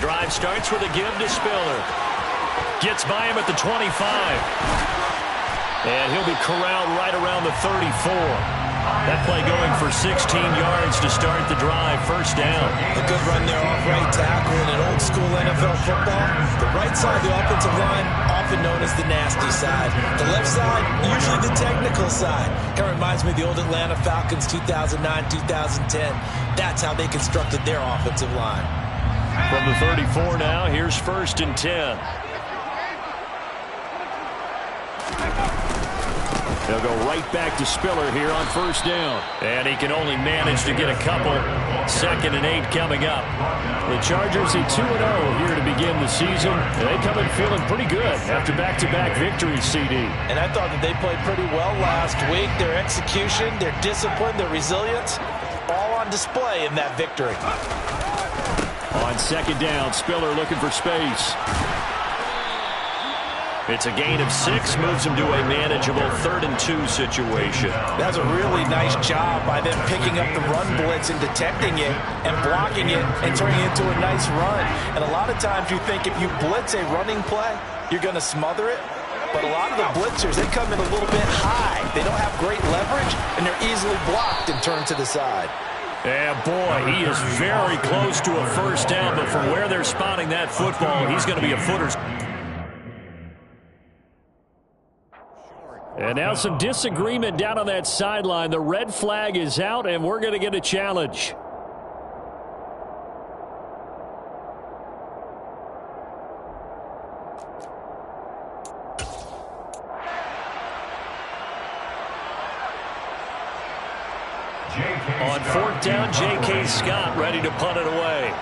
drive starts with a give to Spiller. Gets by him at the 25. And he'll be corralled right around the 34. That play going for 16 yards to start the drive. First down. A good run there off right tackle in an old-school NFL football. The right side of the offensive line, often known as the nasty side. The left side, usually the technical side. Kind of reminds me of the old Atlanta Falcons 2009-2010. That's how they constructed their offensive line. From the 34 now, here's 1st and 10. They'll go right back to Spiller here on 1st down. And he can only manage to get a couple. 2nd and 8 coming up. The Chargers a 2-0 here to begin the season. They come in feeling pretty good after back-to-back victories, CD. And I thought that they played pretty well last week. Their execution, their discipline, their resilience, all on display in that victory. On 2nd down, Spiller looking for space. It's a gain of 6, moves him to a manageable 3rd and 2 situation. That's a really nice job by them picking up the run blitz and detecting it and blocking it and turning it into a nice run. And a lot of times you think if you blitz a running play, you're going to smother it. But a lot of the blitzers, they come in a little bit high. They don't have great leverage, and they're easily blocked and turned to the side. Yeah, boy, he is very close to a 1st down, but from where they're spotting that football, he's going to be a footer. And now some disagreement down on that sideline. The red flag is out, and we're going to get a challenge. On 4th down, J.K. Scott ready to punt it away.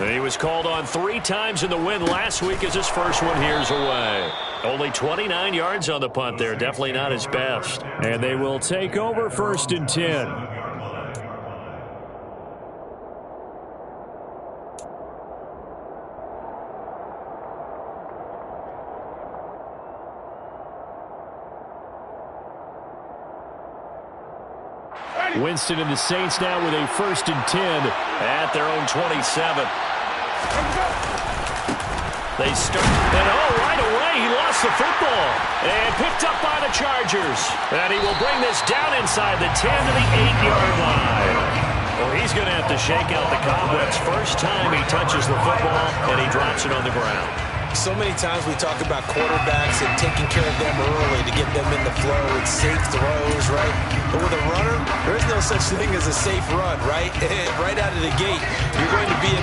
And he was called on 3 times in the win last week as his first one here's away. Only 29 yards on the punt there. Definitely not his best. And they will take over 1st and 10. Winston and the Saints now with a 1st and 10 at their own 27. They start, and right away he lost the football and picked up by the Chargers. And he will bring this down inside the 10 to the 8-yard line. Well, he's going to have to shake out the cobwebs. First time he touches the football, and he drops it on the ground. So many times we talk about quarterbacks and taking care of them early to get them in the flow with safe throws, right? But with a runner, there is no such thing as a safe run, right? Right out of the gate, you're going to be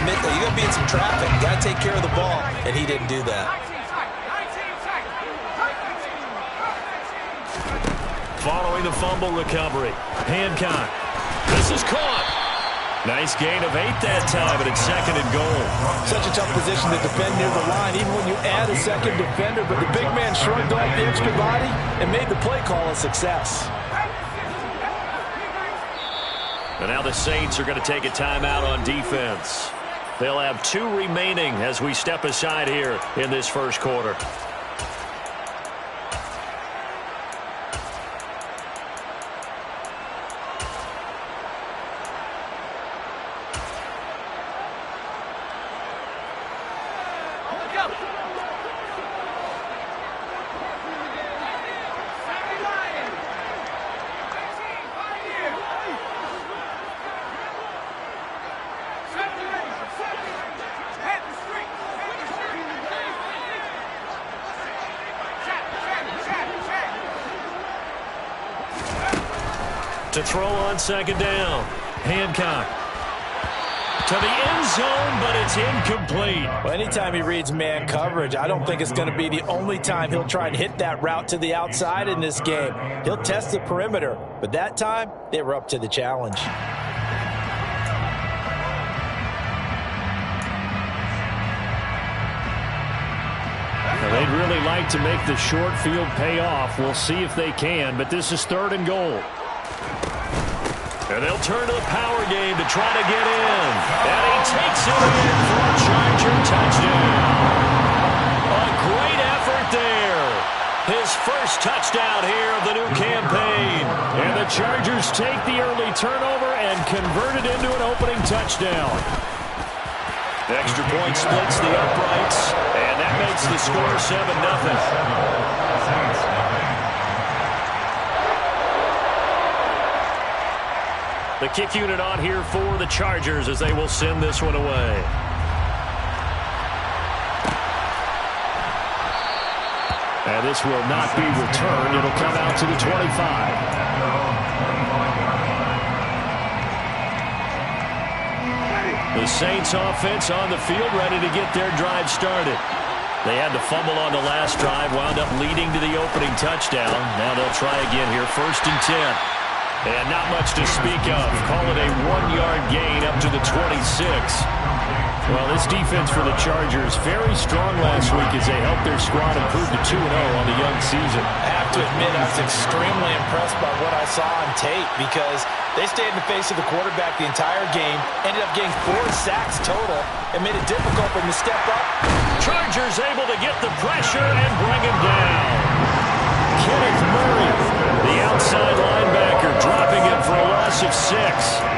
in some traffic. You got to take care of the ball, and he didn't do that. Following the fumble recovery, Hancock. This is caught. Nice gain of 8 that time, and it's 2nd and goal. Such a tough position to defend near the line, even when you add a second defender. But the big man shrugged off the extra body and made the play call a success. And now the Saints are going to take a timeout on defense. They'll have 2 remaining as we step aside here in this first quarter. To throw on 2nd down. Hancock to the end zone, but it's incomplete. Well, anytime he reads man coverage, I don't think it's going to be the only time he'll try and hit that route to the outside in this game. He'll test the perimeter, but that time they were up to the challenge. Well, they'd really like to make the short field pay off. We'll see if they can, but this is 3rd and goal. And they'll turn to the power game to try to get in. And he takes it in for a Charger touchdown. A great effort there. His first touchdown here of the new campaign. And the Chargers take the early turnover and convert it into an opening touchdown. Extra point splits the uprights, and that makes the score 7-0. The kick unit on here for the Chargers as they will send this one away. And this will not be returned. It'll come out to the 25. The Saints offense on the field ready to get their drive started. They had the fumble on the last drive, wound up leading to the opening touchdown. Now they'll try again here, 1st and 10. And not much to speak of. Call it a 1-yard gain up to the 26. Well, this defense for the Chargers, very strong last week as they helped their squad improve to 2-0 on the young season. I have to admit, I was extremely impressed by what I saw on tape because they stayed in the face of the quarterback the entire game, ended up getting 4 sacks total, and made it difficult for him to step up. Chargers able to get the pressure and bring him down. Kenneth Murray, the outside linebacker, dropping him for a loss of 6.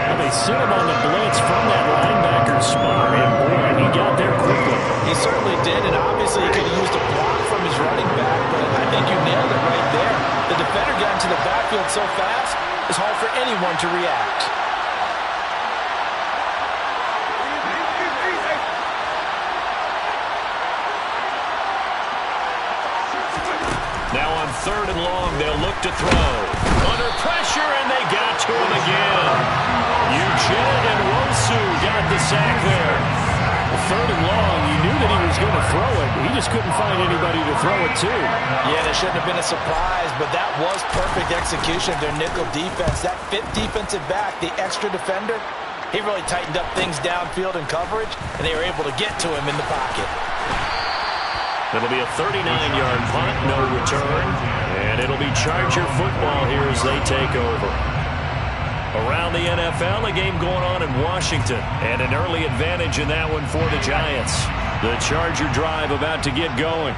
And they sent him on the blitz from that linebacker spot, and boy, he got there quickly. He certainly did, and obviously he could have used a block from his running back, but I think you nailed it right there. The defender got into the backfield so fast, it's hard for anyone to react. Now on 3rd and long, they'll look to throw. Under pressure, and they got to him again. Eugene and Wosu got the sack there. 3rd and long, you knew that he was going to throw it. He just couldn't find anybody to throw it to. Yeah, that shouldn't have been a surprise, but that was perfect execution of their nickel defense. That 5th defensive back, the extra defender, he really tightened up things downfield in coverage, and they were able to get to him in the pocket. It'll be a 39-yard punt, no return, and it'll be Charger football here as they take over. Around the NFL, a game going on in Washington, and an early advantage in that one for the Giants. The Charger drive about to get going.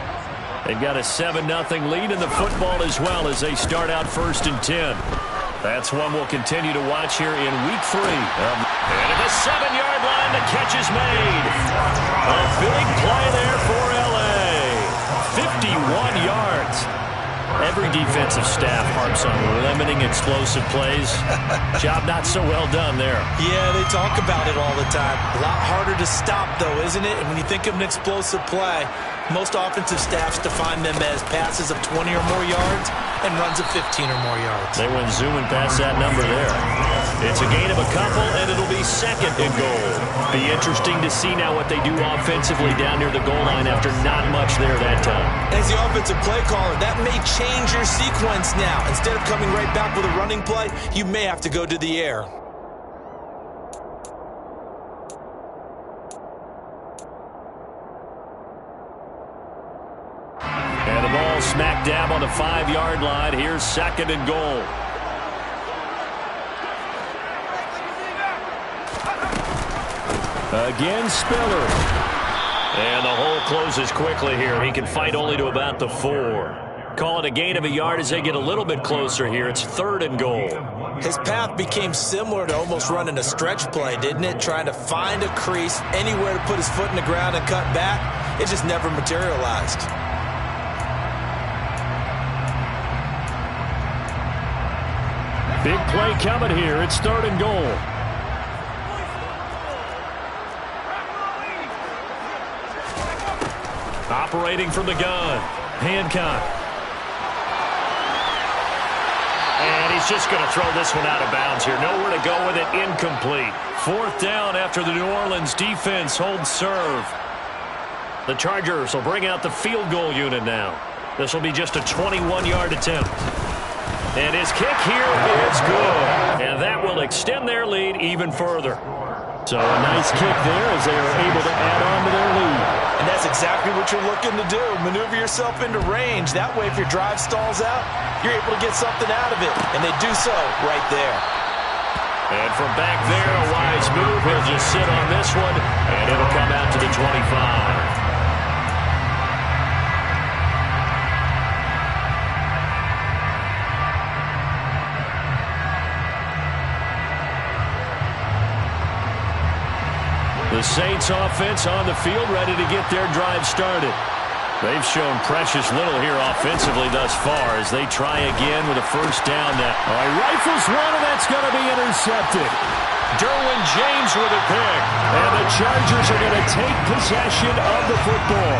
They've got a 7-0 lead in the football as well as they start out 1st and 10. That's one we'll continue to watch here in Week 3. And at the 7-yard line, the catch is made. A big play there for L.A. 51 yards. Every defensive staff harps on limiting explosive plays. Job not so well done there. Yeah, they talk about it all the time. A lot harder to stop, though, isn't it? And when you think of an explosive play, most offensive staffs define them as passes of 20 or more yards and runs of 15 or more yards. They went zooming past that number there. It's a gain of a couple, and it'll be 2nd and goal. Be interesting to see now what they do offensively down near the goal line after not much there that time. As the offensive play caller, that may change your sequence now. Instead of coming right back with a running play, you may have to go to the air. And the ball smack dab on the 5-yard line. Here's 2nd and goal. Again, Spiller. And the hole closes quickly here. He can fight only to about the 4. Call it a gain of a yard as they get a little bit closer here. It's 3rd and goal. His path became similar to almost running a stretch play, didn't it? Trying to find a crease, anywhere to put his foot in the ground and cut back. It just never materialized. Big play coming here. It's 3rd and goal. Operating from the gun. Hancock. And he's just going to throw this one out of bounds here. Nowhere to go with it. Incomplete. 4th down after the New Orleans defense holds serve. The Chargers will bring out the field goal unit now. This will be just a 21-yard attempt. And his kick here is good. And that will extend their lead even further. So a nice kick there as they are able to add on to their lead. And that's exactly what you're looking to do. Maneuver yourself into range. That way, if your drive stalls out, you're able to get something out of it. And they do so right there. And from back there, a wise move. He'll just sit on this one, and it'll come out to the 25. The Saints offense on the field, ready to get their drive started. They've shown precious little here offensively thus far as they try again with a first down now. Rifles one, and that's going to be intercepted. Derwin James with a pick. And the Chargers are going to take possession of the football.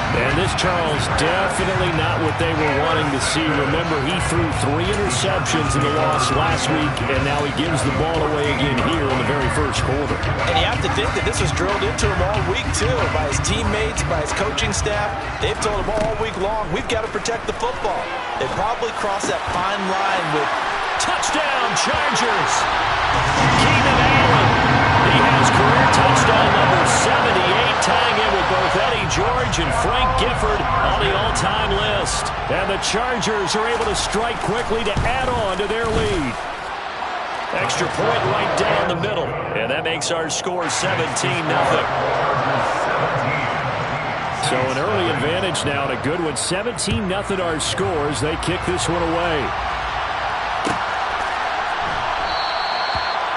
And this, Charles, definitely not what they were wanting to see. Remember, he threw 3 interceptions in the loss last week, and now he gives the ball away again here in the very first quarter. And you have to think that this was drilled into him all week, too, by his teammates, by his coaching staff. They've told him all week long, we've got to protect the football. They probably crossed that fine line with touchdown, Chargers. Keenan Allen. He has career touchdown number 78, tying in with both Eddie George and Frank Gifford on the all-time list. And the Chargers are able to strike quickly to add on to their lead. Extra point right down the middle. And that makes our score 17-0. So an early advantage now, and a good one. 17-0 our scores. They kick this one away.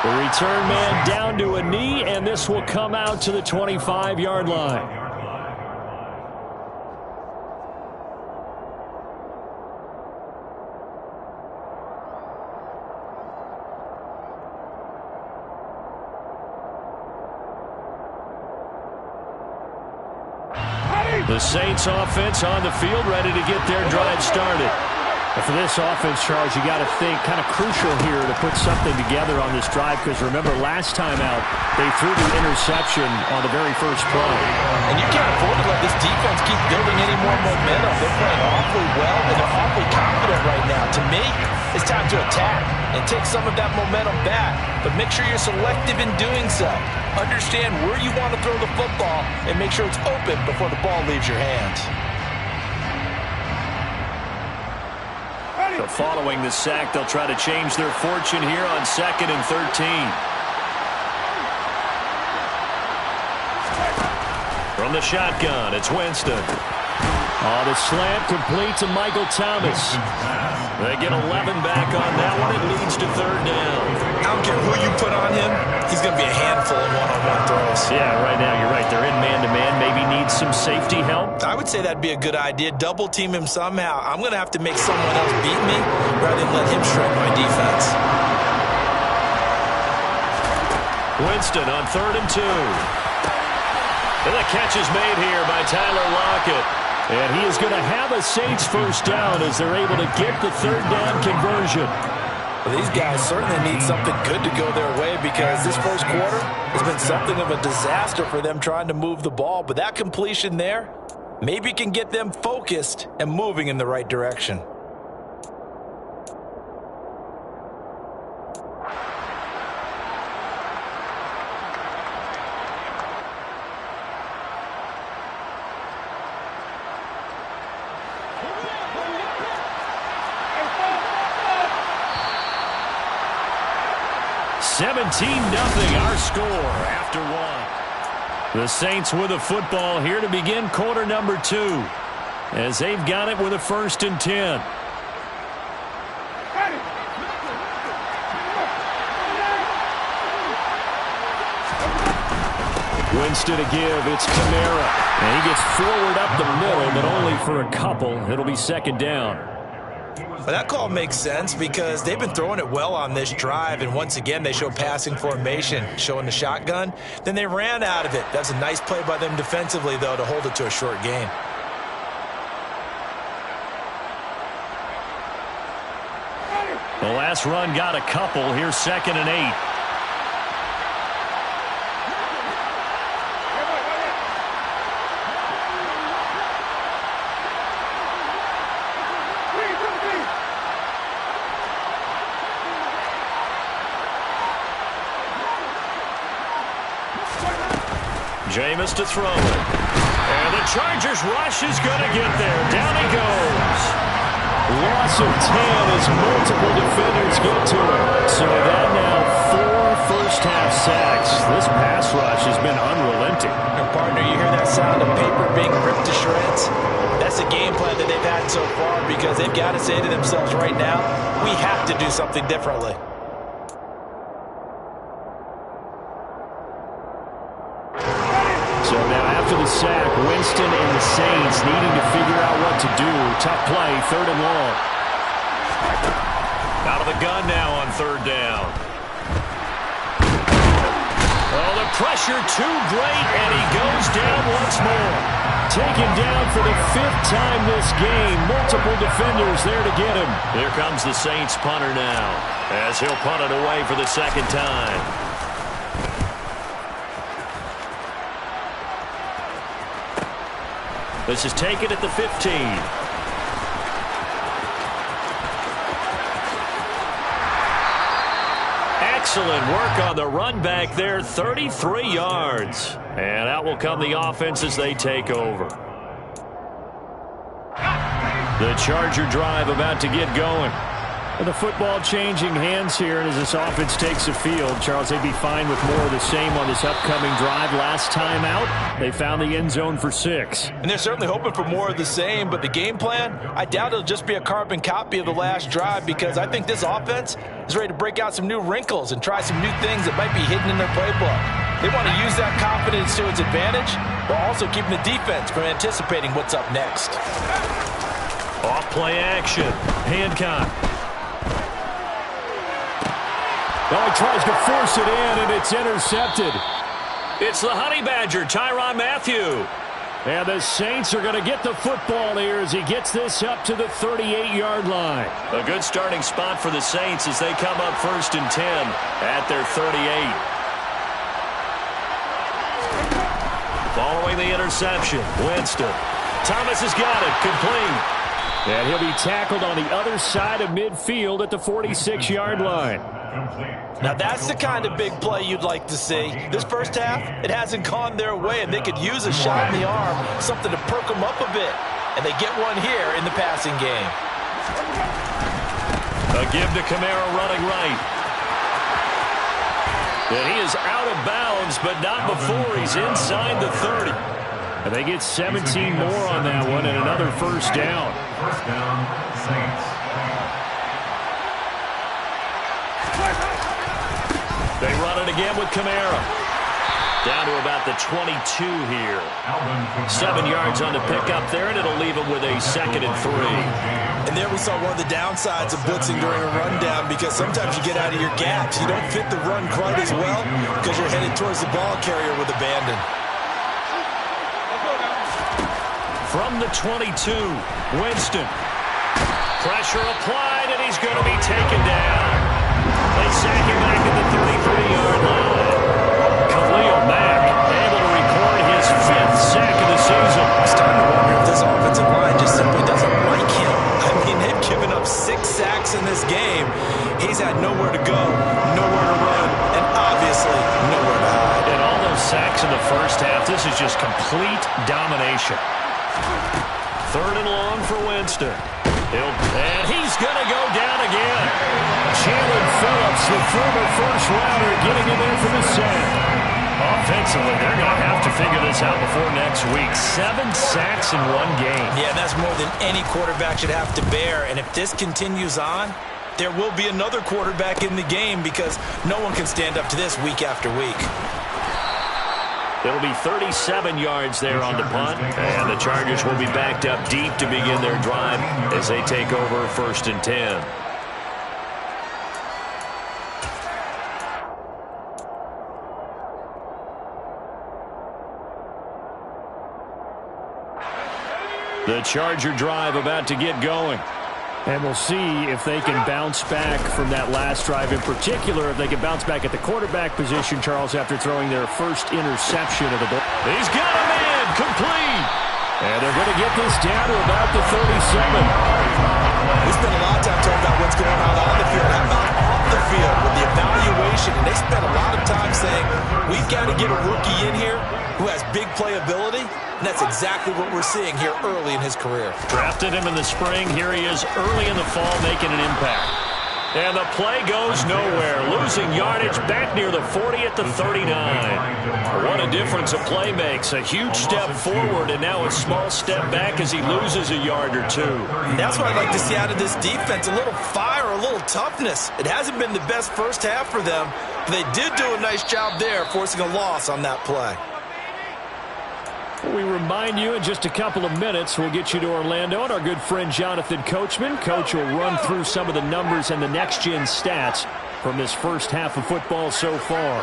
The return man down to a knee, and this will come out to the 25-yard line. The Saints offense on the field, ready to get their drive started. And for this offense, Charles, you got to think kind of crucial here to put something together on this drive, because remember, last time out, they threw the interception on the very first play. And you can't afford to let this defense keep building any more momentum. They're playing awfully well, and they're awfully confident right now. To me, it's time to attack and take some of that momentum back, but make sure you're selective in doing so. Understand where you want to throw the football and make sure it's open before the ball leaves your hands. So following the sack, they'll try to change their fortune here on 2nd and 13. From the shotgun, it's Winston. Oh, the slant complete to Michael Thomas. They get 11 back on that one. It leads to 3rd down. I don't care who you put on him. He's going to be a handful of one-on-one throws. Yeah, right now you're right. They're in man-to-man. Maybe needs some safety help. I would say that'd be a good idea. Double team him somehow. I'm going to have to make someone else beat me rather than let him shred my defense. Winston on 3rd and 2. And the catch is made here by Tyler Lockett. And he is going to have a Saints first down as they're able to get the 3rd down conversion. Well, these guys certainly need something good to go their way, because this first quarter has been something of a disaster for them trying to move the ball. But that completion there maybe can get them focused and moving in the right direction. Nothing our score after 1. The Saints with a football here to begin quarter number 2, as they've got it with a 1st and 10. Winston to give. It's Kamara. And he gets forward up the middle, but only for a couple. It'll be 2nd down. Well, that call makes sense because they've been throwing it well on this drive, and once again they show passing formation, showing the shotgun. Then they ran out of it. That's a nice play by them defensively, though, to hold it to a short gain. The last run got a couple. Here's 2nd and 8. Jameis to throw it. And the Chargers rush is going to get there. Down he goes. Loss of 10 as multiple defenders get to him. So that now 4 first-half sacks. This pass rush has been unrelenting. And partner, you hear that sound of paper being ripped to shreds? That's the game plan that they've had so far, because they've got to say to themselves right now, we have to do something differently. after the sack. Winston and the Saints needing to figure out what to do. Tough play, 3rd and long. Out of the gun now on 3rd down. Oh, the pressure too great, and he goes down once more. Taken down for the 5th time this game. Multiple defenders there to get him. Here comes the Saints punter now, as he'll punt it away for the 2nd time. This is taken at the 15. Excellent work on the run back there, 33 yards. And out will come the offense as they take over. The Charger drive about to get going. And the football changing hands here, and as this offense takes the field, Charles, they'd be fine with more of the same on this upcoming drive. Last time out, they found the end zone for 6. And they're certainly hoping for more of the same, but the game plan, I doubt it'll just be a carbon copy of the last drive, because I think this offense is ready to break out some new wrinkles and try some new things that might be hidden in their playbook. They want to use that confidence to its advantage, while also keeping the defense from anticipating what's up next. Off play action. Hancock. Oh, he tries to force it in, and it's intercepted. It's the Honey Badger, Tyrann Mathieu. And the Saints are going to get the football here as he gets this up to the 38-yard line. A good starting spot for the Saints as they come up 1st and 10 at their 38. Following the interception, Winston. Thomas has got it, complete. And he'll be tackled on the other side of midfield at the 46-yard line. Now that's the kind of big play you'd like to see. This first half, it hasn't gone their way, and they could use a shot in the arm, something to perk them up a bit. And they get one here in the passing game. A give to Kamara running right. And he is out of bounds, but not before he's inside the 30. And they get 17 more on that one and another 1st down. 1st down, Saints. They run it again with Kamara. Down to about the 22 here. 7 yards on the pickup there, and it'll leave them with a 2nd and 3. And there we saw one of the downsides of blitzing during a rundown, because sometimes you get out of your gaps. You don't fit the run quite as well because you're headed towards the ball carrier with abandon. From the 22, Winston. Pressure applied, and he's going to be taken down. They sack him back at the 33-yard line. Khalil Mack able to record his 5th sack of the season. I'm starting to wonder if this offensive line just simply doesn't like him. I mean, they've given up 6 sacks in this game. He's had nowhere to go, nowhere to run, and obviously nowhere to hide. And all those sacks in the first half, this is just complete domination. 3rd and long for Winston. And he's going to go down again. Chandler Phillips, the former first-rounder, getting in there for the sack. Offensively, they're going to have to figure this out before next week. 7 sacks in one game. Yeah, that's more than any quarterback should have to bear. And if this continues on, there will be another quarterback in the game, because no one can stand up to this week after week. It'll be 37 yards there on the punt, and the Chargers will be backed up deep to begin their drive as they take over 1st and 10. The Charger drive about to get going. And we'll see if they can bounce back from that last drive, in particular, if they can bounce back at the quarterback position, Charles, after throwing their first interception of the ball. He's got a man, complete. And they're going to get this down to about the 37. We spent a lot of time talking about what's going on the field. How about off the field with the evaluation? And they spent a lot of time saying, we've got to get a rookie in here who has big playability. And that's exactly what we're seeing here early in his career. Drafted him in the spring. Here he is early in the fall making an impact. And the play goes nowhere. Losing yardage back near the 40 at the 39. What a difference a play makes. A huge step forward and now a small step back as he loses a yard or two. That's what I'd like to see out of this defense. A little fire, a little toughness. It hasn't been the best first half for them, but they did do a nice job there forcing a loss on that play. We remind you in just a couple of minutes we'll get you to Orlando, and our good friend Jonathan Coachman. Coach will run through some of the numbers and the next-gen stats from this first half of football so far.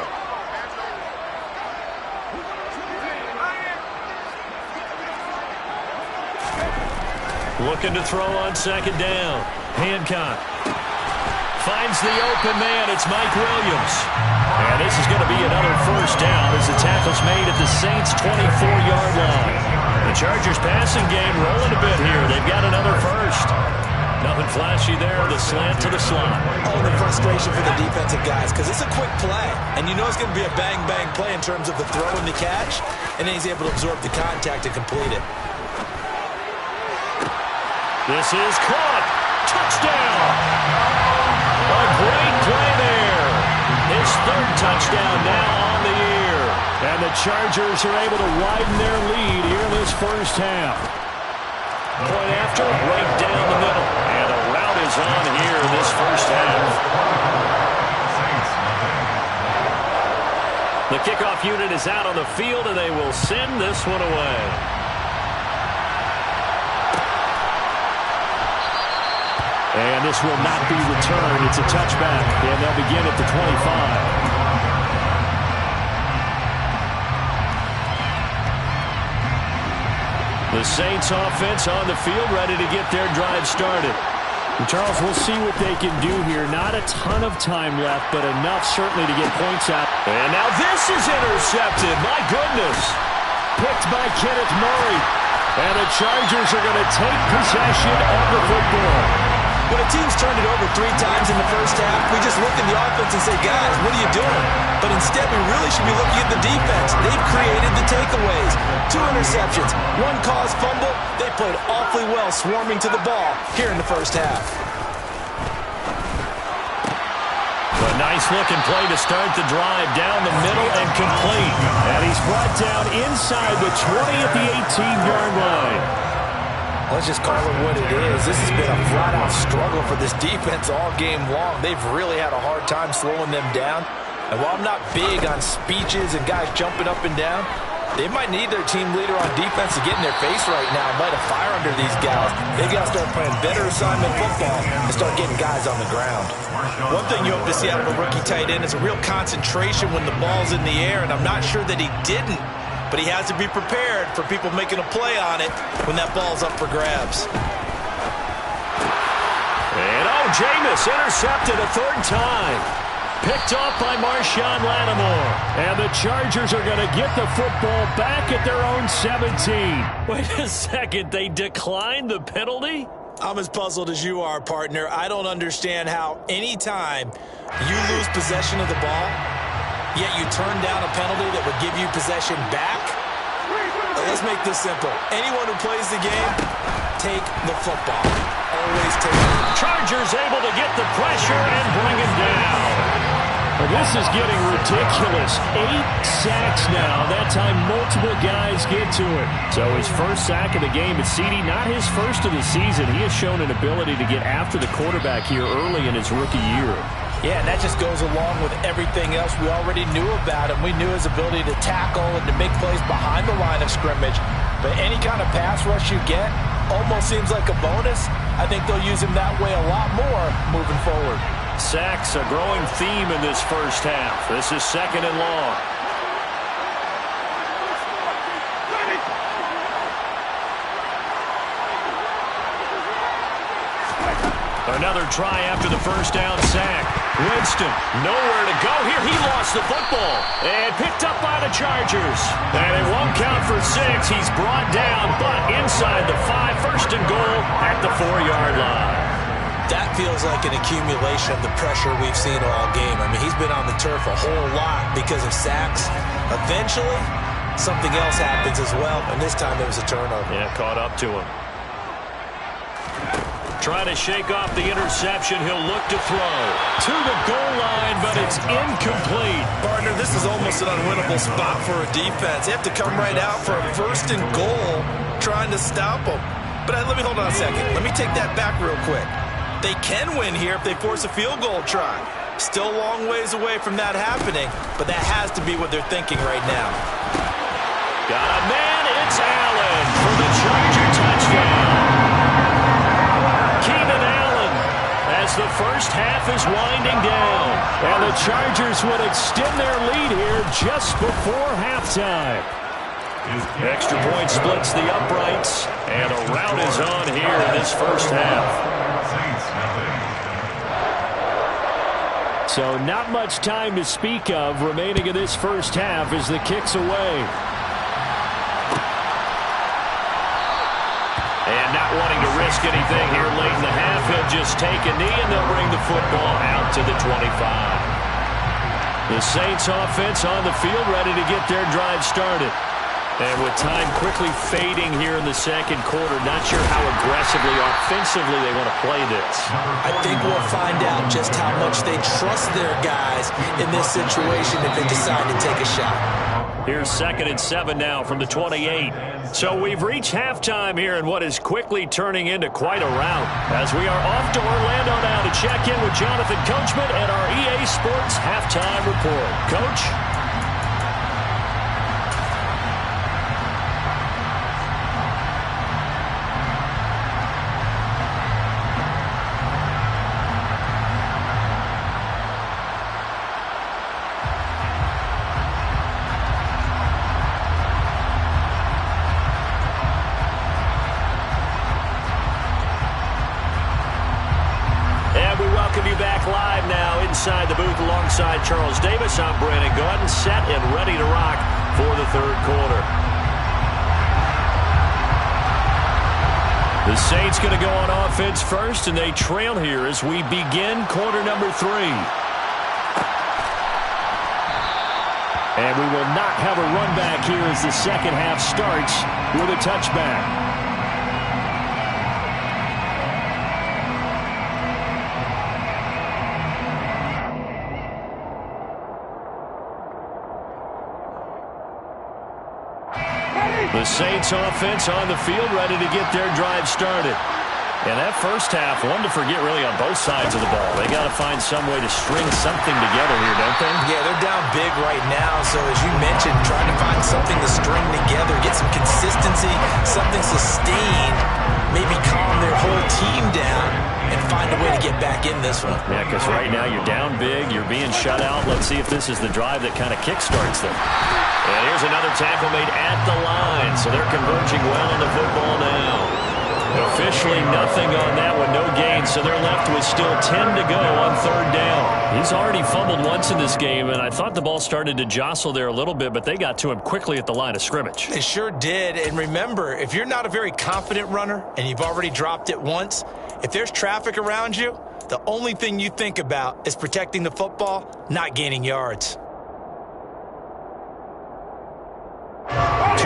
Looking to throw on second down. Hancock finds the open man. It's Mike Williams. And this is going to be another first down as the tackle's made at the Saints' 24-yard line. The Chargers passing game rolling a bit here. They've got another first. Nothing flashy there. The slant to the slot. Oh, the frustration for the defensive guys because it's a quick play. And you know it's going to be a bang-bang play in terms of the throw and the catch. And then he's able to absorb the contact and complete it. This is caught. Touchdown. A great play there. His third touchdown now on the year. And the Chargers are able to widen their lead here in this first half. Point after, right down the middle. And a route is on here in this first half. The kickoff unit is out on the field, and they will send this one away. And this will not be returned. It's a touchback, and they'll begin at the 25. The Saints offense on the field, ready to get their drive started. And Charles, we'll see what they can do here. Not a ton of time left, but enough certainly to get points out. And now this is intercepted. My goodness. Picked by Kenneth Murray. And the Chargers are going to take possession of the football. When a team's turned it over 3 times in the first half, we just look at the offense and say, guys, what are you doing? But instead, we really should be looking at the defense. They've created the takeaways. 2 interceptions, 1 caused fumble. They played awfully well swarming to the ball here in the first half. A nice-looking play to start the drive down the middle and complete. And he's brought down inside the 20 at the 18-yard line. Let's just call it what it is. This has been a flat-out struggle for this defense all game long. They've really had a hard time slowing them down. And while I'm not big on speeches and guys jumping up and down, they might need their team leader on defense to get in their face right now and light a fire under these guys. They've got to start playing better assignment football and start getting guys on the ground. One thing you hope to see out of a rookie tight end is a real concentration when the ball's in the air, and I'm not sure that he didn't. But he has to be prepared for people making a play on it when that ball's up for grabs. And Jameis intercepted a 3rd time. Picked off by Marshawn Lattimore. And the Chargers are going to get the football back at their own 17. Wait a second, they declined the penalty? I'm as puzzled as you are, partner. I don't understand how any time you lose possession of the ball, yet you turn down a penalty that would give you possession back. Let's make this simple. Anyone who plays the game, take the football. Always take it. Chargers able to get the pressure and bring him down. Well, this is getting ridiculous. 8 sacks now. That time multiple guys get to it. So his first sack of the game at CD, not his first of the season. He has shown an ability to get after the quarterback here early in his rookie year. Yeah, and that just goes along with everything else we already knew about him. We knew his ability to tackle and to make plays behind the line of scrimmage. But any kind of pass rush you get almost seems like a bonus. I think they'll use him that way a lot more moving forward. Sacks, a growing theme in this first half. This is 2nd and long. Another try after the first down sack. Winston, nowhere to go here. He lost the football and picked up by the Chargers. And it won't count for 6. He's brought down, but inside the 5, 1st and goal at the 4-yard line. That feels like an accumulation of the pressure we've seen all game. I mean, he's been on the turf a whole lot because of sacks. Eventually, something else happens as well, and this time it was a turnover. Yeah, caught up to him. Trying to shake off the interception. He'll look to throw to the goal line, but it's incomplete. Partner, this is almost an unwinnable spot for a defense. They have to come right out for a 1st and goal trying to stop them. But let me hold on a second. Let me take that back real quick. They can win here if they force a field goal try. Still a long ways away from that happening, but that has to be what they're thinking right now. Got a man in It's Allen for the Charger touchdown. Keenan Allen as the first half is winding down. And the Chargers would extend their lead here just before halftime. Extra point splits the uprights, and a rout is on here in this first half. So not much time to speak of remaining in this first half as the kick's away. And not wanting to risk anything here late in the half, he'll just take a knee and they'll bring the football out to the 25. The Saints offense on the field ready to get their drive started. And with time quickly fading here in the second quarter, not sure how aggressively, offensively they want to play this. I think we'll find out just how much they trust their guys in this situation if they decide to take a shot. Here's 2nd and 7 now from the 28. So we've reached halftime here in what is quickly turning into quite a rout. As we are off to Orlando now to check in with Jonathan Coachman and our EA Sports Halftime Report. Coach? Inside the booth alongside Charles Davis, I'm Brandon Gaudin, set and ready to rock for the third quarter. The Saints going to go on offense first, and they trail here as we begin quarter number 3. And we will not have a run back here as the second half starts with a touchback. The Saints offense on the field ready to get their drive started. And that first half, one to forget really on both sides of the ball. They got to find some way to string something together here, don't they? Yeah, they're down big right now. So as you mentioned, trying to find something to string together, get some consistency, something sustained, maybe calm their whole team down and find a way to get back in this one. Yeah, because right now you're down big, you're being shut out. Let's see if this is the drive that kind of kickstarts them. And here's another tackle made at the line. So they're converging well on the football now. Officially nothing on that one, no gain. So they're left with still 10 to go on third down. He's already fumbled once in this game, and I thought the ball started to jostle there a little bit, but they got to him quickly at the line of scrimmage. They sure did. And remember, if you're not a very confident runner and you've already dropped it once, if there's traffic around you, the only thing you think about is protecting the football, not gaining yards. 2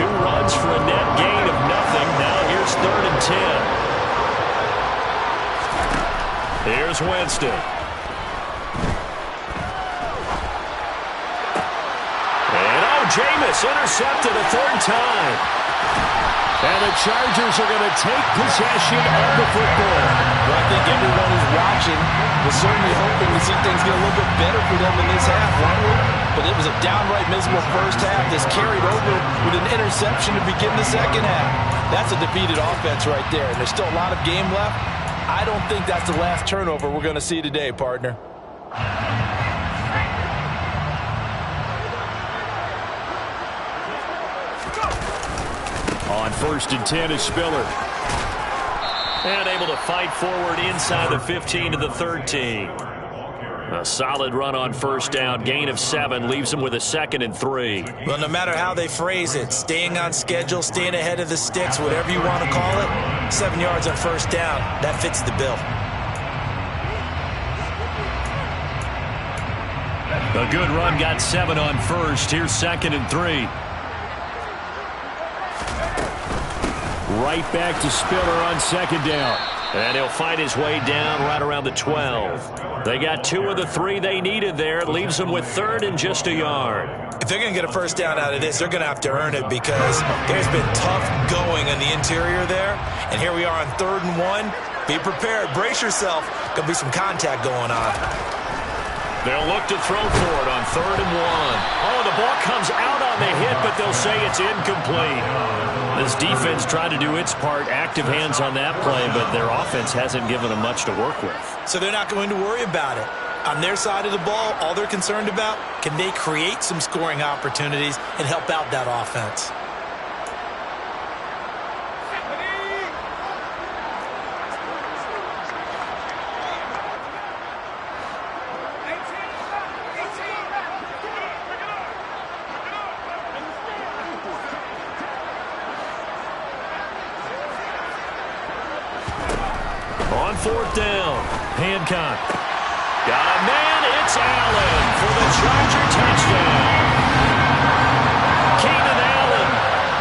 runs for a net gain of nothing. Now here's 3rd and 10. Here's Winston. And Jameis intercepted a 3rd time. And the Chargers are going to take possession of the football. Well, I think everyone who's watching was certainly hoping to see things get a little bit better for them in this half, weren't we? But it was a downright miserable first half that's carried over with an interception to begin the second half. That's a defeated offense right there, and there's still a lot of game left. I don't think that's the last turnover we're going to see today, partner. On 1st and 10 is Spiller. And able to fight forward inside the 15 to the 13. A solid run on first down. Gain of 7 leaves them with a 2nd and 3. Well, no matter how they phrase it, staying on schedule, staying ahead of the sticks, whatever you want to call it, 7 yards on first down, that fits the bill. A good run got 7 on first. Here's 2nd and 3. Right back to Spiller on 2nd down. And he'll fight his way down right around the 12. They got 2 of the 3 they needed there. It leaves them with 3rd and just a yard. If they're going to get a first down out of this, they're going to have to earn it because there's been tough going on the interior there. And here we are on 3rd and 1. Be prepared. Brace yourself. Going to be some contact going on. They'll look to throw for it on 3rd and 1. Oh, the ball comes out on the hit, but the they'll say it's incomplete. This defense tried to do its part, active hands on that play, but their offense hasn't given them much to work with. So they're not going to worry about it. On their side of the ball, all they're concerned about, can they create some scoring opportunities and help out that offense? On fourth down, Hancock. Got a man, it's Allen for the Charger touchdown. Keenan Allen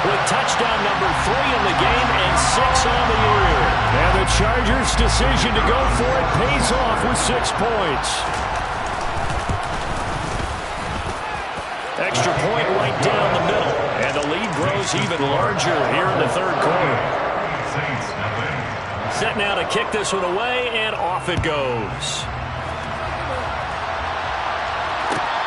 with touchdown number 3 in the game and 6 on the year. And the Chargers' decision to go for it pays off with 6 points. Extra point right down the middle. And the lead grows even larger here in the third quarter. Set now to kick this one away, and off it goes.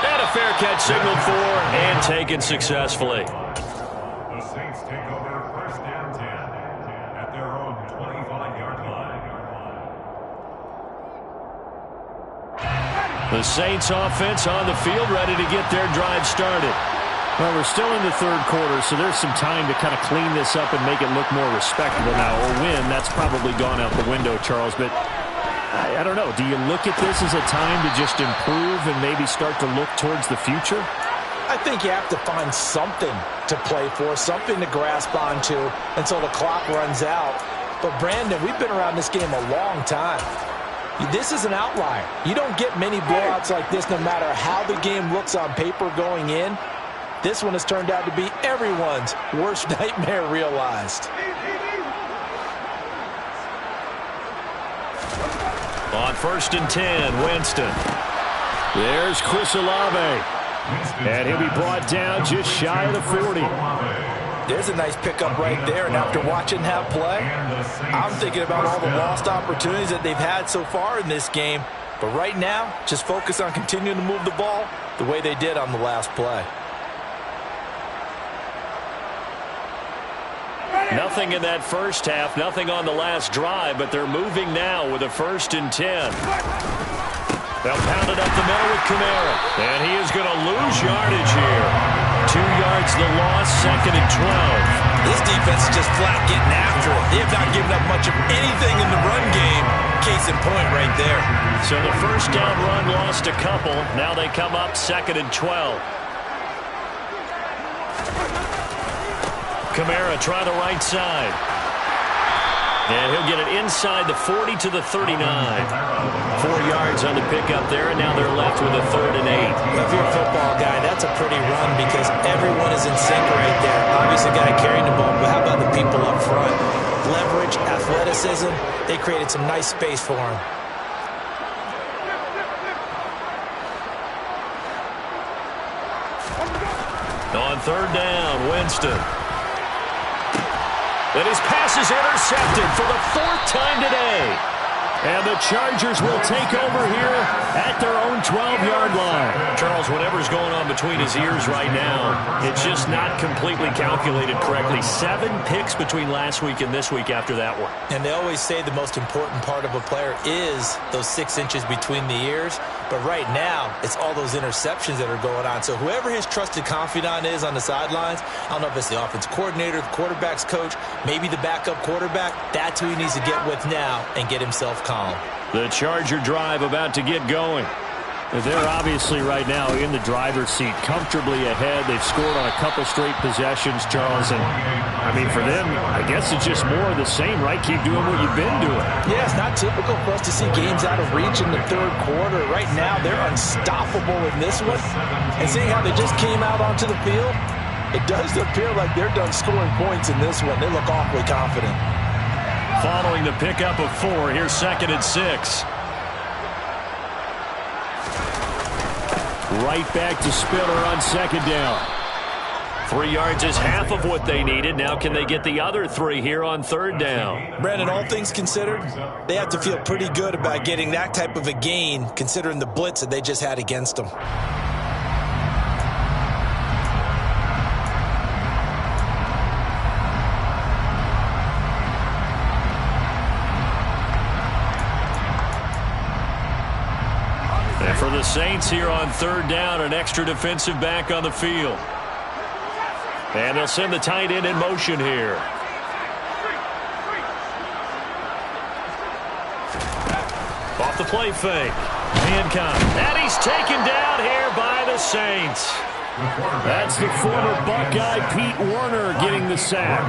And a fair catch signaled for and taken successfully. The Saints take over first down 10 at their own 25-yard line. The Saints offense on the field, ready to get their drive started. Well, we're still in the third quarter, so there's some time to kind of clean this up and make it look more respectable now. Or win, that's probably gone out the window, Charles. But I don't know. Do you look at this as a time to just improve and maybe start to look towards the future? I think you have to find something to play for, something to grasp onto until the clock runs out. But, Brandon, we've been around this game a long time. This is an outlier. You don't get many blowouts like this no matter how the game looks on paper going in. This one has turned out to be everyone's worst nightmare realized. On first and 10, Winston. There's Chris Olave. And he'll be brought down just shy of the 40. There's a nice pickup right there, and after watching that play, I'm thinking about all the lost opportunities that they've had so far in this game. But right now, just focus on continuing to move the ball the way they did on the last play. Nothing in that first half, nothing on the last drive, but they're moving now with a first and 10. They'll pound it up the middle with Kamara. And he is going to lose yardage here. 2 yards the loss, second and 12. This defense is just flat getting after it. They have not given up much of anything in the run game. Case in point right there. So the first down run lost a couple. Now they come up second and 12. Kamara try the right side. And he'll get it inside the 40 to the 39. 4 yards on the pickup there, and now they're left with a third and 8. If you're a football guy, that's a pretty run because everyone is in sync right there. Obviously, got to carry the ball, but how about the people up front? Leverage, athleticism, they created some nice space for him. On third down, Winston. And his pass is intercepted for the 4th time today. And the Chargers will take over here at their own 12-yard line. Charles, whatever's going on between his ears right now, it's just not completely calculated correctly. 7 picks between last week and this week after that one. And they always say the most important part of a player is those 6 inches between the ears. But right now, it's all those interceptions that are going on. So whoever his trusted confidant is on the sidelines, I don't know if it's the offense coordinator, the quarterback's coach, maybe the backup quarterback, that's who he needs to get with now and get himself calm. The Charger drive about to get going. They're obviously right now in the driver's seat, comfortably ahead. They've scored on a couple straight possessions, Charles. And, I mean, for them, I guess it's just more of the same, right? Keep doing what you've been doing. Yeah, it's not typical for us to see games out of reach in the third quarter. Right now, they're unstoppable in this one. And seeing how they just came out onto the field, it does appear like they're done scoring points in this one. They look awfully confident. Following the pickup of 4, here's second and 6. Right back to Spiller on second down. 3 yards is half of what they needed. Now can they get the other 3 here on third down? Brandon, all things considered, they have to feel pretty good about getting that type of a gain considering the blitz that they just had against them. Saints here on third down, an extra defensive back on the field. And they'll send the tight end in motion here. Off the play fake. Hancock. And he's taken down here by the Saints. That's the former Buckeye Pete Werner getting the sack.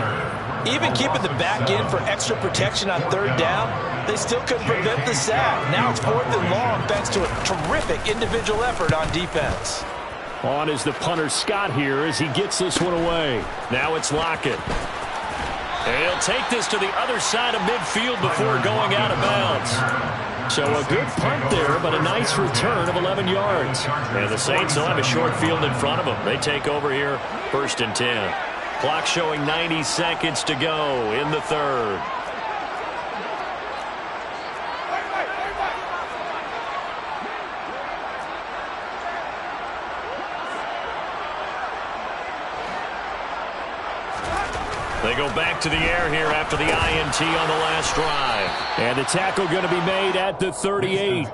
Even keeping the back in for extra protection on third down, they still couldn't prevent the sack. Now it's 4th and long thanks to a terrific individual effort on defense. On is the punter Scott here as he gets this one away. Now it's Lockett. And he'll take this to the other side of midfield before going out of bounds. So a good punt there, but a nice return of 11 yards. And the Saints will have a short field in front of them. They take over here, 1st and 10. Clock showing 90 seconds to go in the third. They go back to the air here after the INT on the last drive. And the tackle going to be made at the 38.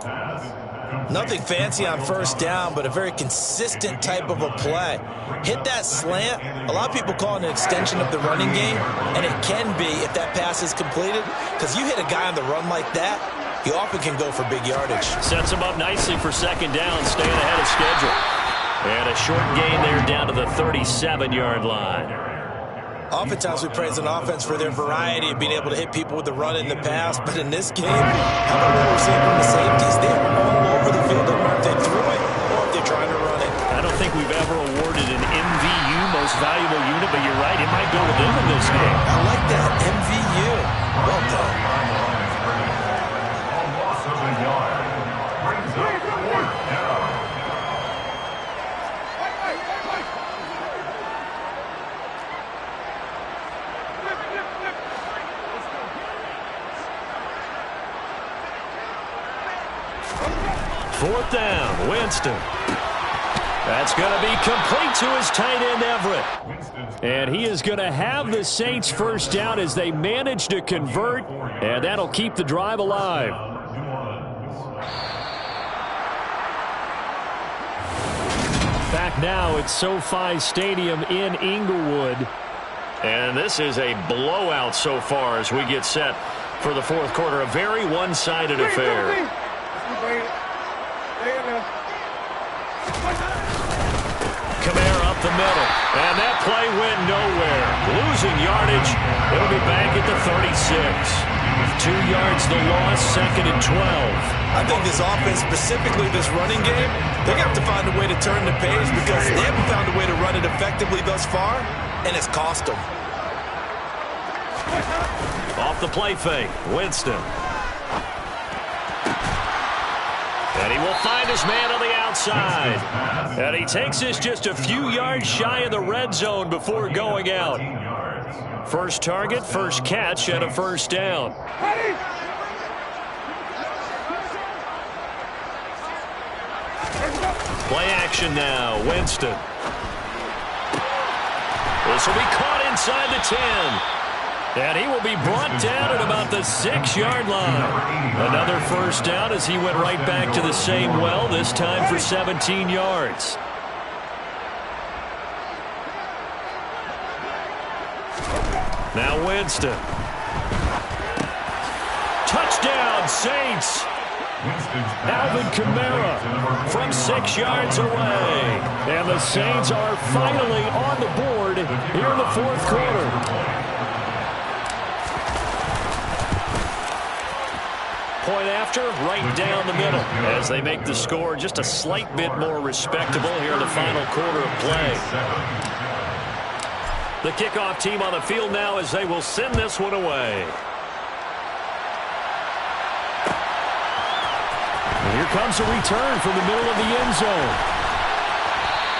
Nothing fancy on first down, but a very consistent type of a play. Hit that slant. A lot of people call it an extension of the running game, and it can be if that pass is completed, because you hit a guy on the run like that, you often can go for big yardage. Sets him up nicely for second down, staying ahead of schedule. And a short gain there down to the 37-yard line. Oftentimes we praise an offense for their variety of being able to hit people with the run in the pass, but in this game, how about what we're seeing from the safeties? They're all over the field. Doesn't matter if they threw it or if they're trying to run it. I don't think we've ever awarded an MVU, most valuable unit, but you're right, it might go to them in this game. I like that, MVU. Well done. A loss of a yard. Brings up 4th down. Fourth down, Winston. That's going to be complete to his tight end, Everett. And he is going to have the Saints first down as they manage to convert, and that'll keep the drive alive. Back now at SoFi Stadium in Inglewood. And this is a blowout so far as we get set for the fourth quarter. A very one-sided affair. Kamara up the middle, and that play went nowhere. Losing yardage. It'll be back at the 36. 2 yards the loss, 2nd and 12. I think this offense, specifically this running game, they're going to have to find a way to turn the page because they haven't found a way to run it effectively thus far, and it's cost them. Off the play fake, Winston. And he will find his man on the outside. And he takes this just a few yards shy of the red zone before going out. First target, first catch, and a first down. Play action now, Winston. This will be caught inside the 10. And he will be brought down at about the 6-yard line. Another first down as he went right back to the same well, this time for 17 yards. Now Winston. Touchdown, Saints. Alvin Kamara from 6 yards away. And the Saints are finally on the board here in the fourth quarter. Point after, right down the middle, as they make the score just a slight bit more respectable here in the final quarter of play. The kickoff team on the field now as they will send this one away. And here comes a return from the middle of the end zone.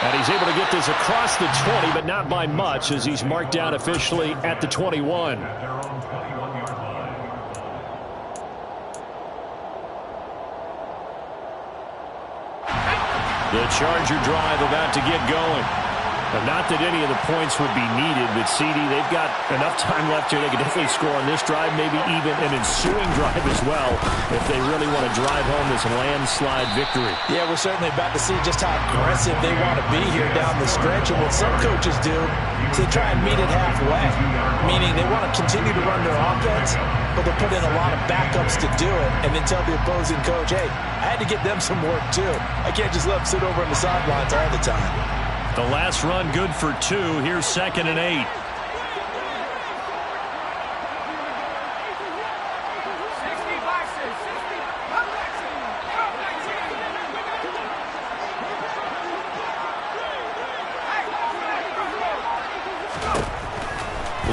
And he's able to get this across the 20, but not by much as he's marked down officially at the 21. The Charger drive about to get going. Not that any of the points would be needed, but CD, they've got enough time left here. They could definitely score on this drive, maybe even an ensuing drive as well, if they really want to drive home this landslide victory. Yeah, we're certainly about to see just how aggressive they want to be here down the stretch. And what some coaches do is they try and meet it halfway, meaning they want to continue to run their offense, but they'll put in a lot of backups to do it, and then tell the opposing coach, hey, I had to get them some work too. I can't just let them sit over on the sidelines all the time. The last run good for 2. Here's 2nd and 8.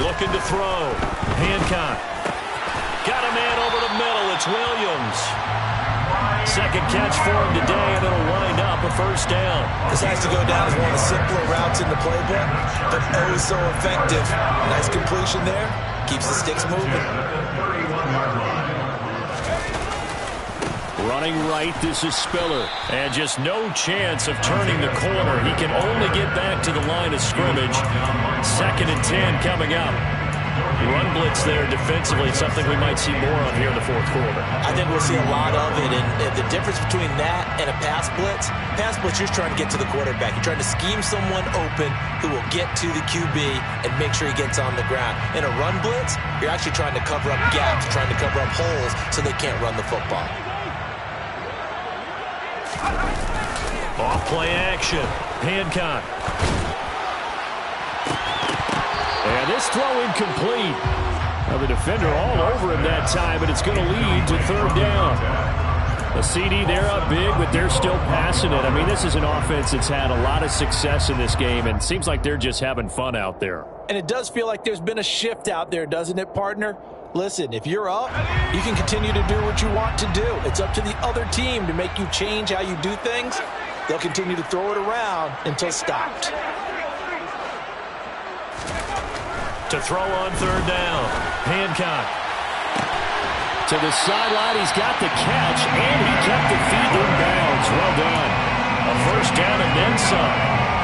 Looking to throw. Hancock. Got a man over the middle. It's Williams. Second catch for him today, and it'll wind up a first down. This has to go down as one of the simpler routes in the playbook, but oh so effective. Nice completion there. Keeps the sticks moving. Running right, this is Spiller. And just no chance of turning the corner. He can only get back to the line of scrimmage. 2nd and 10 coming up. Run blitz there defensively, something we might see more of here in the fourth quarter. I think we'll see a lot of it, and the difference between that and a pass blitz, you're just trying to get to the quarterback. You're trying to scheme someone open who will get to the QB and make sure he gets on the ground. In a run blitz, you're actually trying to cover up gaps, trying to cover up holes so they can't run the football. Off play action. Hancock. And this throw incomplete. Now the defender all over him that time, but it's going to lead to 3rd down. The CD, they're up big, but they're still passing it. I mean, this is an offense that's had a lot of success in this game, and it seems like they're just having fun out there. And it does feel like there's been a shift out there, doesn't it, partner? Listen, if you're up, you can continue to do what you want to do. It's up to the other team to make you change how you do things. They'll continue to throw it around until stopped. To throw on 3rd down. Hancock. To the sideline, he's got the catch, and he kept the feet in bounds. Well done. A first down and then some.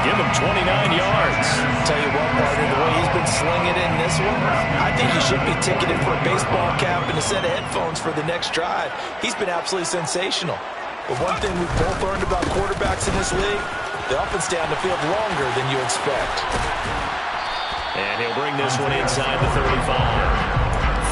Give him 29 yards. Tell you what, partner, the way he's been slinging in this one, I think he should be ticketed for a baseball cap and a set of headphones for the next drive. He's been absolutely sensational. But one thing we've both learned about quarterbacks in this league, they often stay on the field longer than you expect. And he'll bring this one inside the 35.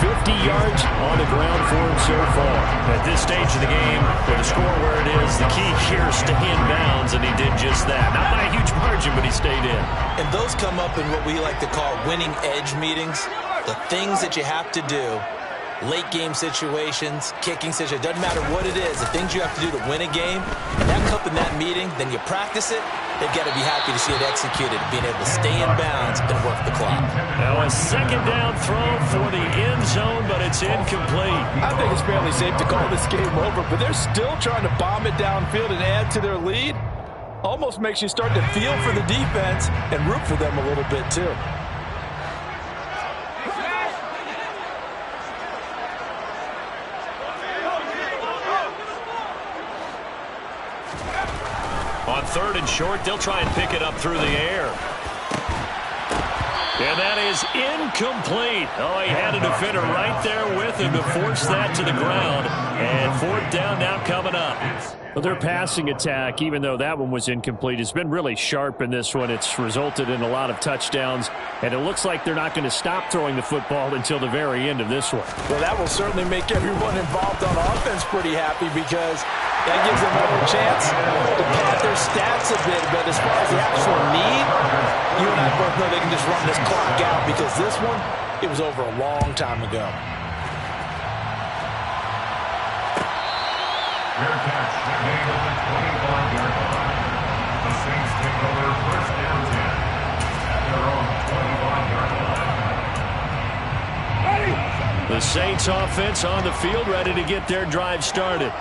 50 yards on the ground for him so far. At this stage of the game, with the score where it is, the key here is stay in bounds, and he did just that. Not by a huge margin, but he stayed in. And those come up in what we like to call winning edge meetings. The things that you have to do, late game situations, kicking situations, doesn't matter what it is, the things you have to do to win a game, and that comes up in that meeting, then you practice it. They've got to be happy to see it executed, being able to stay in bounds and work the clock. Now a 2nd down throw for the end zone, but it's incomplete. I think it's fairly safe to call this game over, but they're still trying to bomb it downfield and add to their lead. Almost makes you start to feel for the defense and root for them a little bit too. On 3rd and short, they'll try and pick it up through the air. And that is incomplete. Oh, he had a defender right there with him to force that to the ground. And 4th down now coming up. Well, their passing attack, even though that one was incomplete, has been really sharp in this one. It's resulted in a lot of touchdowns, and it looks like they're not going to stop throwing the football until the very end of this one. Well, that will certainly make everyone involved on offense pretty happy, because that gives them a little chance to pad their stats a bit. But as far as the actual need, you and I both know they can just run this clock out, because this one, it was over a long time ago. Fair catch made on the 25-yard line. The Saints take over 1st and 10 at their own 25-yard line. The Saints offense on the field, ready to get their drive started.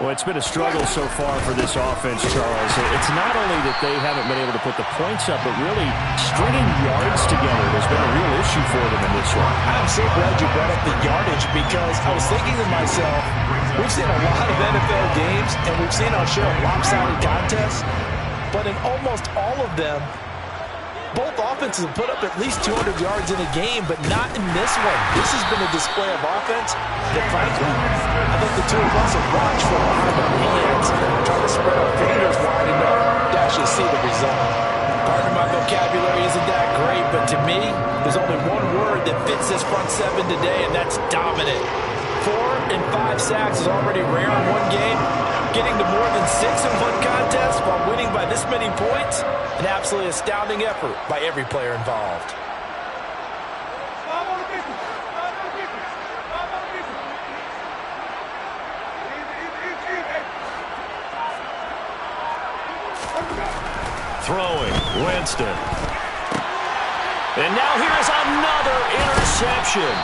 Well, it's been a struggle so far for this offense, Charles. It's not only that they haven't been able to put the points up, but really stringing yards together has been a real issue for them in this one. I'm so glad you brought up the yardage, because I was thinking to myself, we've seen a lot of NFL games, and we've seen our share of lopsided contests, but in almost all of them, offenses have put up at least 200 yards in a game, but not in this one. This has been a display of offense that, frankly, I think the two of us have watched from behind our hands, trying to spread our fingers wide enough to actually see the result. Pardon my vocabulary isn't that great, but to me, there's only one word that fits this front seven today, and that's dominant. 4 and 5 sacks is already rare in one game. Getting to more than 6 in one contest while winning by this many points, an absolutely astounding effort by every player involved. Throwing, Winston. And now here's another interception.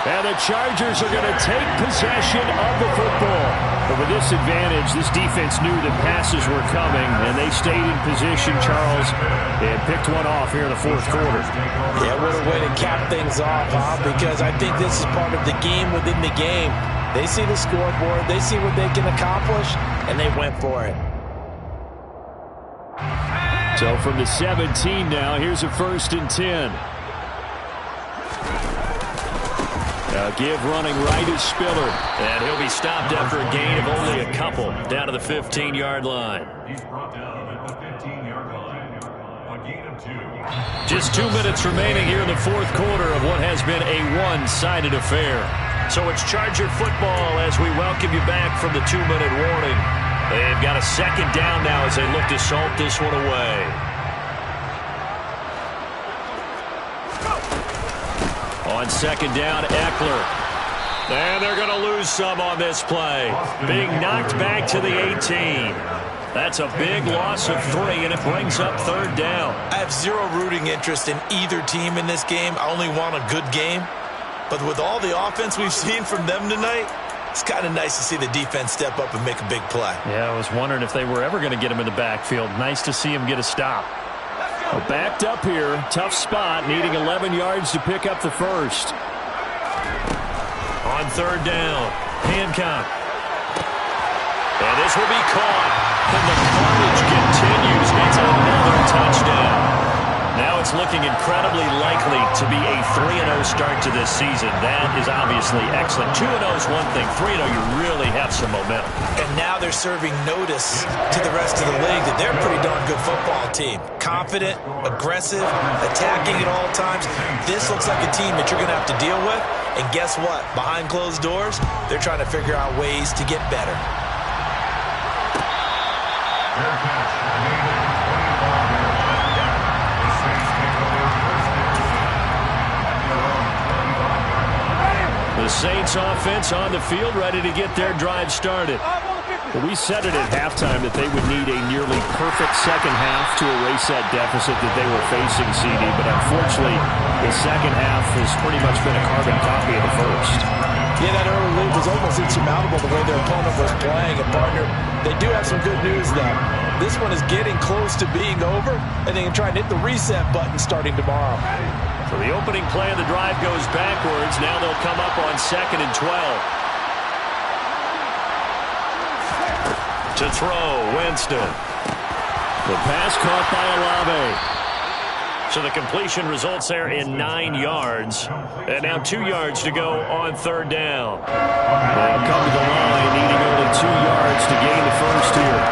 And the Chargers are going to take possession of the football. But with this advantage, this defense knew that passes were coming, and they stayed in position, Charles, and picked one off here in the fourth quarter. Yeah, what a way to cap things off, huh? Because I think this is part of the game within the game. They see the scoreboard, they see what they can accomplish, and they went for it. So from the 17 now, here's a 1st and 10. Give running right is Spiller. And he'll be stopped after a gain of only a couple down to the 15-yard line. He's brought down at the 15-yard line. A gain of 2. Just 2 minutes remaining here in the fourth quarter of what has been a one-sided affair. So it's Charger football as we welcome you back from the 2-minute warning. They've got a 2nd down now as they look to salt this one away. On 2nd down, Eckler. And they're going to lose some on this play. Being knocked back to the 18. That's a big loss of 3, and it brings up 3rd down. I have zero rooting interest in either team in this game. I only want a good game. But with all the offense we've seen from them tonight, it's kind of nice to see the defense step up and make a big play. Yeah, I was wondering if they were ever going to get him in the backfield. Nice to see him get a stop. Well, backed up here, tough spot, needing 11 yards to pick up the first. On 3rd down, Hancock. And this will be caught. And the carnage continues. It's another touchdown. Now it's looking incredibly likely to be a 3-0 start to this season. That is obviously excellent. 2-0 is one thing. 3-0, you really have some momentum. And now they're serving notice to the rest of the league that they're a pretty darn good football team. Confident, aggressive, attacking at all times. This looks like a team that you're going to have to deal with. And guess what? Behind closed doors, they're trying to figure out ways to get better. Fair catch. The Saints offense on the field, ready to get their drive started. Well, we said it at halftime that they would need a nearly perfect second half to erase that deficit that they were facing, CD, but unfortunately, the second half has pretty much been a carbon copy of the first. Yeah, that early lead was almost insurmountable the way their opponent was playing. And, partner, they do have some good news, though. This one is getting close to being over, and they can try and hit the reset button starting tomorrow. So the opening play of the drive goes backwards. Now they'll come up on 2nd and 12. To throw, Winston. The pass caught by Olave. So the completion results there in 9 yards. And now 2 yards to go on 3rd down. They'll come to the line, needing only 2 yards to gain the first here.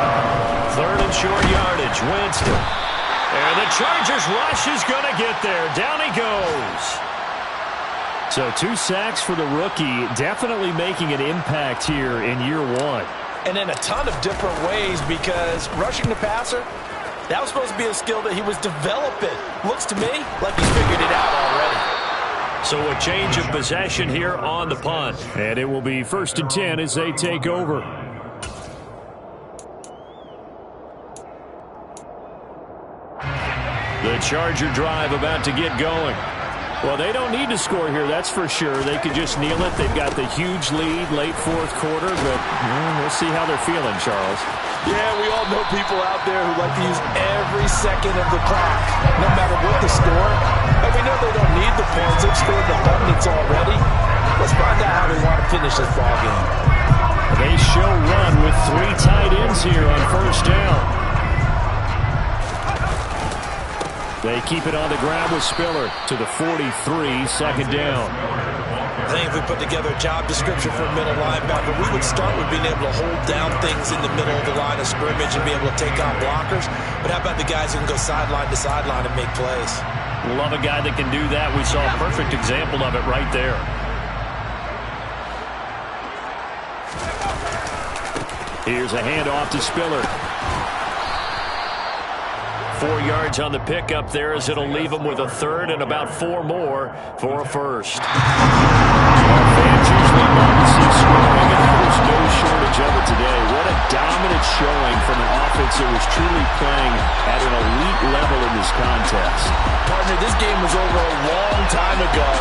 3rd and short yardage, Winston. And the Chargers rush is going to get there. Down he goes. So 2 sacks for the rookie, definitely making an impact here in year 1. And in a ton of different ways, because rushing the passer, that was supposed to be a skill that he was developing. Looks to me like he's figured it out already. So a change of possession here on the punt. And it will be 1st and 10 as they take over. The Charger drive about to get going. Well, they don't need to score here, that's for sure. They could just kneel it. They've got the huge lead late fourth quarter, but we'll see how they're feeling, Charles. Yeah, we all know people out there who like to use every second of the clock, no matter what the score. And we know they don't need the points. They've scored an abundance already. Let's find out how they want to finish this ball game. They show run with 3 tight ends here on 1st down. They keep it on the ground with Spiller to the 43, second down. I think if we put together a job description for a middle linebacker, we would start with being able to hold down things in the middle of the line of scrimmage and be able to take on blockers. But how about the guys who can go sideline to sideline and make plays? Love a guy that can do that. We saw a perfect example of it right there. Here's a handoff to Spiller. 4 yards on the pickup there as it'll leave him with a third and about 4 more for a first. Fans usually love to see scoring, and there's no shortage of it today. What a dominant showing from an offense that was truly playing at an elite level in this contest. Partner, this game was over a long time ago,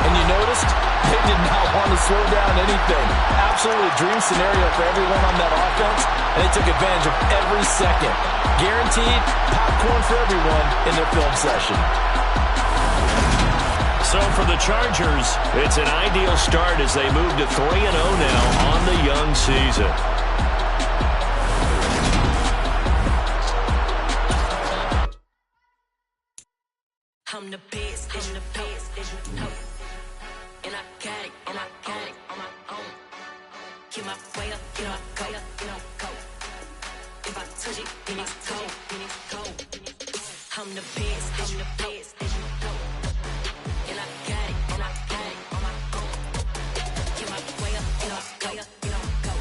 and you noticed they did not want to slow down anything. Absolutely a dream scenario for everyone on that offense, and they took advantage of every second. Guaranteed popcorn for everyone in their film session. So for the Chargers, it's an ideal start as they move to 3-0 now on the young season. I'm the best, I'm the best, as you know. And I got it, and I got it on my own. Get my way up, get my go, go. If I touch it, then it's cold, I'm the best, I'm the best, as you know. And I got it, and I got it on my own. Get my way up, get my go.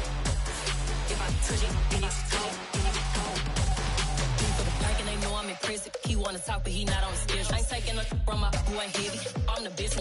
If I touch it, then it's cold, For the park and they know I'm impressive. He wanna talk, but he not on the schedule. I ain't taking a from my boy heavy. I'm the best.